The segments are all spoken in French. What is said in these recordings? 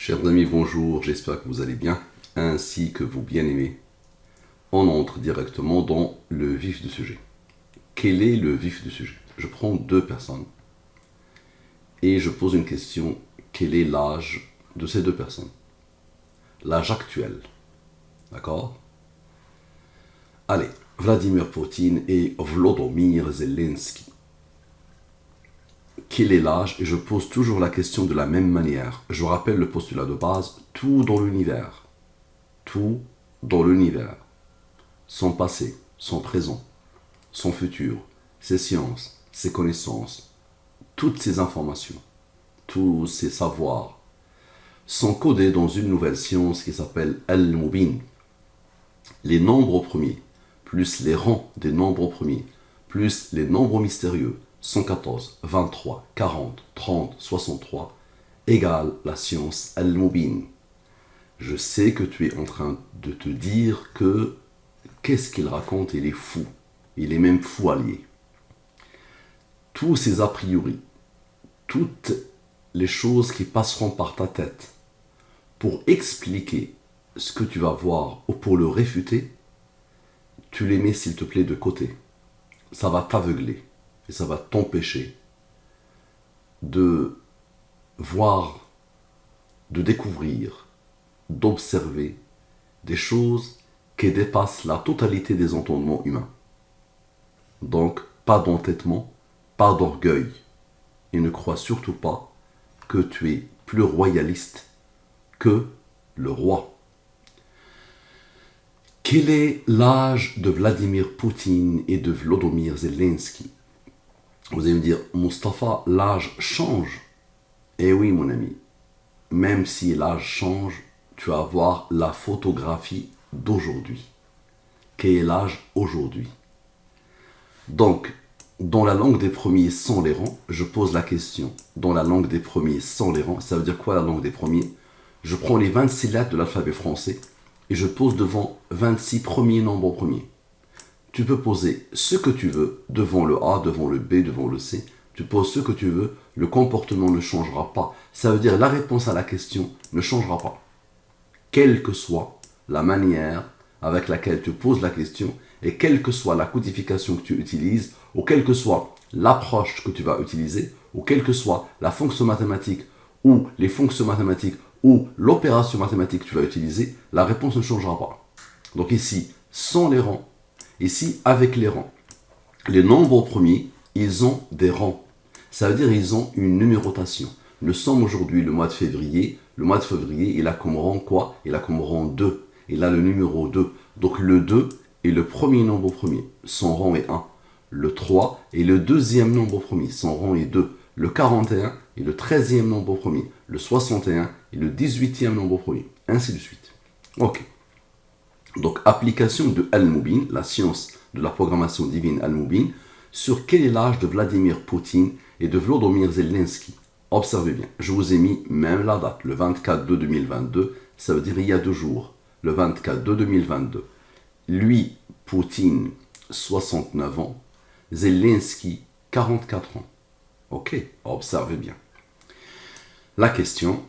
Chers amis, bonjour, j'espère que vous allez bien, ainsi que vous bien-aimés. On entre directement dans le vif du sujet. Quel est le vif du sujet? Je prends deux personnes et je pose une question. Quel est l'âge de ces deux personnes? L'âge actuel. D'accord? Allez, Vladimir Poutine et Volodymyr Zelensky. Quel est l'âge? Et je pose toujours la question de la même manière. Je rappelle le postulat de base, tout dans l'univers. Tout dans l'univers. Son passé, son présent, son futur, ses sciences, ses connaissances, toutes ces informations, tous ces savoirs sont codés dans une nouvelle science qui s'appelle Al-Mubin. Les nombres premiers, plus les rangs des nombres premiers, plus les nombres mystérieux, 114, 23, 40, 30, 63, égale la science Al-Mubin. Je sais que tu es en train de te dire que qu'est-ce qu'il raconte? Il est fou. Il est même fou allié. Tous ces a priori, toutes les choses qui passeront par ta tête pour expliquer ce que tu vas voir ou pour le réfuter, tu les mets s'il te plaît de côté. Ça va t'aveugler et ça va t'empêcher de voir, de découvrir, d'observer des choses qui dépassent la totalité des entendements humains. Donc, pas d'entêtement, pas d'orgueil. Et ne crois surtout pas que tu es plus royaliste que le roi. Quel est l'âge de Vladimir Poutine et de Volodymyr Zelensky? Vous allez me dire, Mustapha, l'âge change. Eh oui, mon ami, même si l'âge change, tu vas avoir la photographie d'aujourd'hui. Quel est l'âge aujourd'hui? Donc, dans la langue des premiers sans les rangs, je pose la question. Dans la langue des premiers sans les rangs, ça veut dire quoi la langue des premiers? Je prends les 26 lettres de l'alphabet français et je pose devant 26 premiers nombres premiers. Tu peux poser ce que tu veux devant le A, devant le B, devant le C. Tu poses ce que tu veux, le comportement ne changera pas. Ça veut dire la réponse à la question ne changera pas. Quelle que soit la manière avec laquelle tu poses la question et quelle que soit la codification que tu utilises ou quelle que soit l'approche que tu vas utiliser ou quelle que soit la fonction mathématique ou les fonctions mathématiques ou l'opération mathématique que tu vas utiliser, la réponse ne changera pas. Donc ici, sans les rangs, ici, avec les rangs. Les nombres premiers, ils ont des rangs. Ça veut dire qu'ils ont une numérotation. Nous sommes aujourd'hui le mois de février. Le mois de février, il a comme rang quoi? Il a comme rang 2. Il a le numéro 2. Donc le 2 est le premier nombre premier. Son rang est 1. Le 3 est le deuxième nombre premier. Son rang est 2. Le 41 est le 13e nombre premier. Le 61 est le 18e nombre premier. Ainsi de suite. Ok. Donc, application de Al-Mubin, la science de la programmation divine Al-Mubin, sur quel est l'âge de Vladimir Poutine et de Volodymyr Zelensky. Observez bien, je vous ai mis même la date, le 24/2/2022, ça veut dire il y a 2 jours, le 24/2/2022. Lui, Poutine, 69 ans, Zelensky, 44 ans. Ok, observez bien. La question,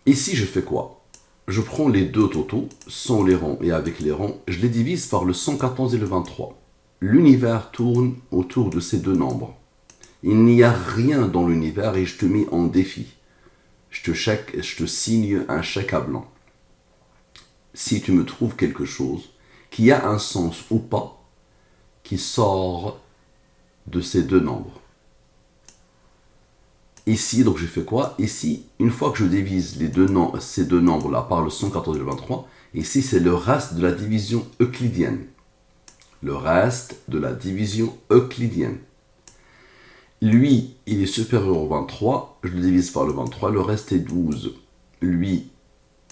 ici je fais quoi? Je prends les deux totaux, sans les rangs et avec les rangs, je les divise par le 114 et le 23. L'univers tourne autour de ces deux nombres. Il n'y a rien dans l'univers et je te mets en défi. Je te signe un chèque à blanc. Si tu me trouves quelque chose qui a un sens ou pas, qui sort de ces deux nombres. Ici, donc je fais quoi? Ici, une fois que je divise ces deux nombres-là par le 114 et le 23, ici c'est le reste de la division euclidienne. Le reste de la division euclidienne. Lui, il est supérieur au 23, je le divise par le 23, le reste est 12. Lui,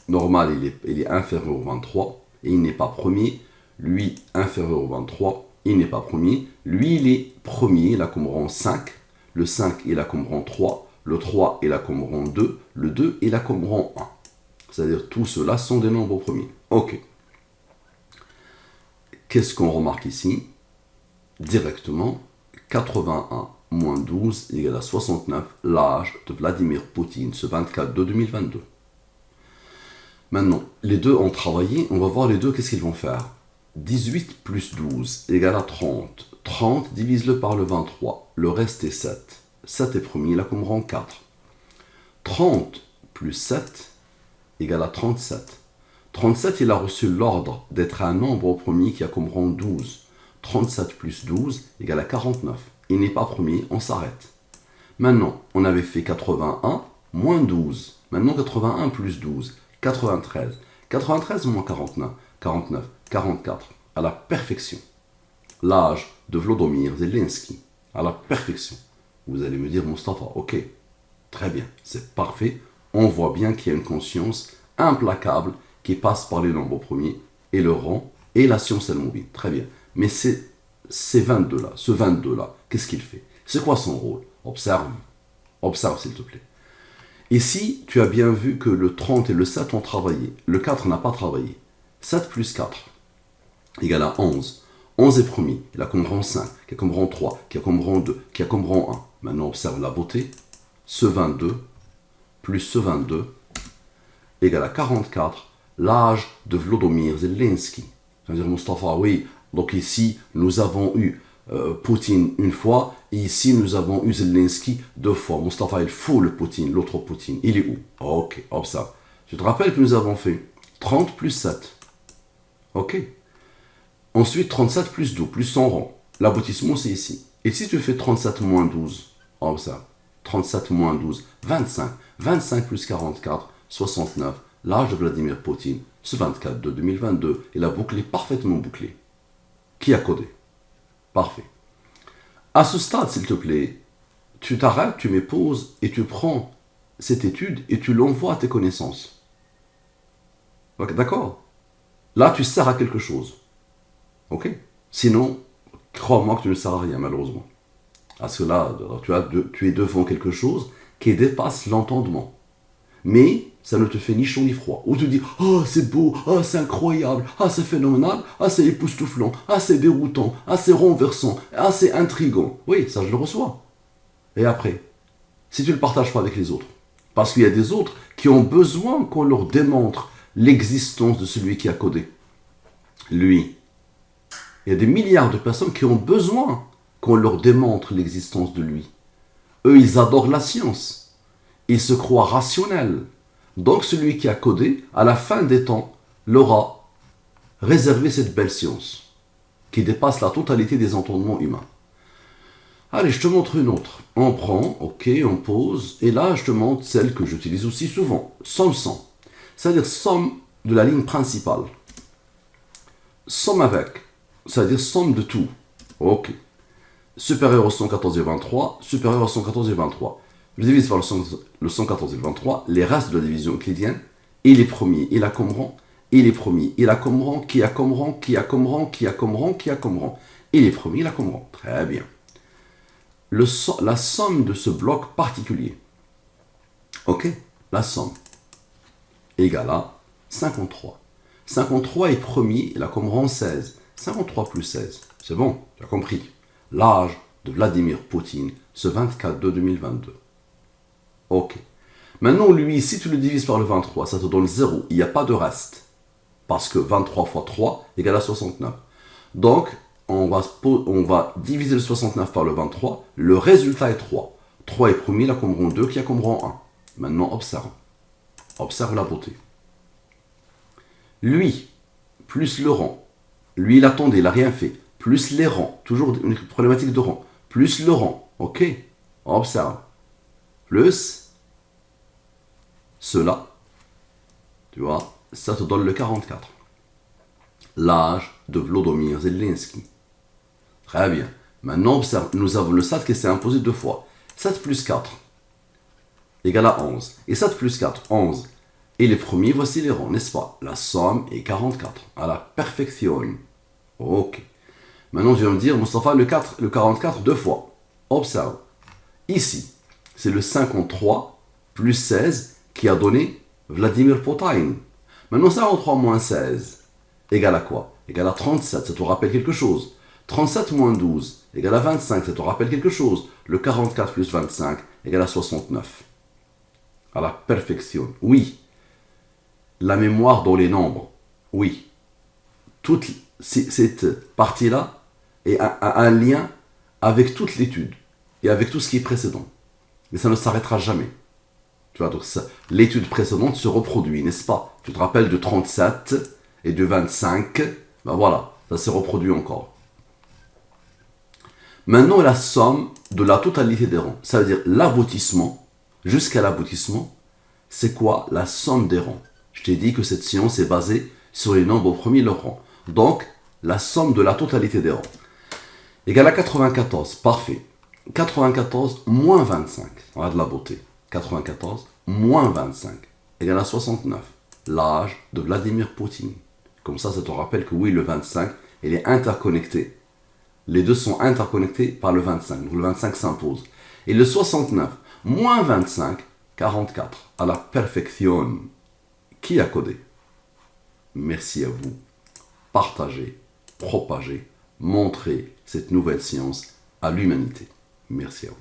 normal, il est inférieur au 23 et il n'est pas premier. Lui, inférieur au 23, il n'est pas premier. Lui, il est premier, il a comme rang 5. Le 5, il a comme rang 3. Le 3, il a comme rang 2. Le 2, il a comme rang 1. C'est-à-dire, tous ceux-là sont des nombres premiers. Ok. Qu'est-ce qu'on remarque ici? Directement, 81 moins 12 égale à 69, l'âge de Vladimir Poutine, ce 24/2/2022. Maintenant, les deux ont travaillé, on va voir les deux, qu'est-ce qu'ils vont faire. 18 plus 12 égale à 30. 30, divise-le par le 23. Le reste est 7. 7 est premier, là comme rang 4. 30 plus 7 égale à 37. 37, il a reçu l'ordre d'être un nombre au premier qui a comme rang 12. 37 plus 12 égale à 49. Il n'est pas premier, on s'arrête. Maintenant, on avait fait 81 moins 12. Maintenant, 81 plus 12, 93. 93 moins 49, 49, 44. À la perfection. L'âge de Vladimir Zelensky. À la perfection. Vous allez me dire, Mustapha, ok, très bien, c'est parfait. On voit bien qu'il y a une conscience implacable qui passe par les nombres premiers et le rang et la science al-mobile. Très bien. Mais ces 22-là, ce 22-là, qu'est-ce qu'il fait? C'est quoi son rôle? Observe. Observe, s'il te plaît. Ici, tu as bien vu que le 30 et le 7 ont travaillé. Le 4 n'a pas travaillé. 7 plus 4 égale à 11. 11 est premier. Il a comme rang 5, qui a comme rang 3, qui a comme rang 2, qui a comme rang 1. Maintenant, observe la beauté. Ce 22 plus ce 22 égale à 44. L'âge de Vladimir Zelensky. C'est-à-dire, Mustapha, oui. Donc ici, nous avons eu Poutine une fois, et ici, nous avons eu Zelensky 2 fois. Mustapha, il faut le Poutine, l'autre Poutine. Il est où? Ok, observe. Je te rappelle que nous avons fait 30 plus 7. Ok. Ensuite, 37 plus 12, plus son rang. L'aboutissement, c'est ici. Et si tu fais 37 moins 12, observe. 37 moins 12, 25. 25 plus 44, 69. L'âge de Vladimir Poutine, ce 24 de 2022, il a bouclé, parfaitement bouclé. Qui a codé? Parfait. À ce stade, s'il te plaît, tu t'arrêtes, tu mets pause et tu prends cette étude et tu l'envoies à tes connaissances. Ok, d'accord? Là, tu sers à quelque chose. Ok? Sinon, crois-moi que tu ne sers à rien, malheureusement. Parce que là, tu es devant quelque chose qui dépasse l'entendement. Mais ça ne te fait ni chaud ni froid. Ou tu dis, oh c'est beau, oh c'est incroyable, ah c'est phénoménal, ah c'est époustouflant, ah c'est déroutant, ah c'est renversant, ah c'est intriguant. Oui, ça je le reçois. Et après, si tu ne le partages pas avec les autres, parce qu'il y a des autres qui ont besoin qu'on leur démontre l'existence de celui qui a codé. Lui. Il y a des milliards de personnes qui ont besoin qu'on leur démontre l'existence de lui. Eux, ils adorent la science. Ils se croient rationnels. Donc celui qui a codé, à la fin des temps, leur a réservé cette belle science, qui dépasse la totalité des entendements humains. Allez, je te montre une autre. On prend, ok, on pose, et là, je te montre celle que j'utilise aussi souvent, somme 100. C'est-à-dire somme de la ligne principale. Somme avec, c'est-à-dire somme de tout. Ok. Supérieur au 114 et 23, supérieur au 114 et 23. Je divise par le 114 et le 23, les restes de la division euclidienne, et les premiers, il a comme rang, et les premiers, il a comme rang, qui a comme rang, qui a comme rang, qui a comme rang, qui a comme rang. Et les premiers, il a comme rang. Très bien. La somme de ce bloc particulier, ok, la somme, égale à 53. 53 est premier, il a comme rang 16. 53 plus 16, c'est bon, tu as compris. L'âge de Vladimir Poutine, ce 24 de 2022. Ok. Maintenant, lui, si tu le divises par le 23, ça te donne 0. Il n'y a pas de reste. Parce que 23 fois 3 égale à 69. Donc, on va diviser le 69 par le 23. Le résultat est 3. 3 est premier, il a comme rang 2, qui a comme rang 1. Maintenant, observe. Observe la beauté. Lui, plus le rang. Lui, il attendait, il n'a rien fait. Plus les rangs. Toujours une problématique de rang. Plus le rang. Ok. Observe. Plus cela, tu vois, ça te donne le 44. L'âge de Vladimir Zelensky. Très bien. Maintenant, observe, nous avons le 7 qui s'est imposé 2 fois. 7 plus 4 égale à 11. Et 7 plus 4, 11. Et les premiers, voici les rangs, n'est-ce pas? La somme est 44. À la perfection. Ok. Maintenant, je vais me dire, Mustapha, le 44 2 fois. Observe. Ici, c'est le 53 plus 16 qui a donné Vladimir Poutine. Maintenant, 53 moins 16 égale à quoi? Égale à 37, ça te rappelle quelque chose. 37 moins 12 égale à 25, ça te rappelle quelque chose. Le 44 plus 25 égale à 69. À la perfection. Oui, la mémoire dans les nombres. Oui, toute cette partie-là a un lien avec toute l'étude et avec tout ce qui est précédent. Et ça ne s'arrêtera jamais. Tu vois, donc l'étude précédente se reproduit, n'est-ce pas? Tu te rappelles de 37 et de 25, ben voilà, ça se reproduit encore. Maintenant, la somme de la totalité des rangs, ça veut dire l'aboutissement, jusqu'à l'aboutissement, c'est quoi? La somme des rangs. Je t'ai dit que cette science est basée sur les nombres au premier leur rang. Donc, la somme de la totalité des rangs. Égale à 94, parfait. 94 moins 25, on a de la beauté. 94 moins 25 égale à 69, l'âge de Vladimir Poutine. Comme ça te rappelle que oui, le 25, il est interconnecté. Les deux sont interconnectés par le 25, donc le 25 s'impose. Et le 69 moins 25, 44, à la perfection. Qui a codé? Merci à vous. Partagez, propagez, montrez cette nouvelle science à l'humanité. Merci à vous.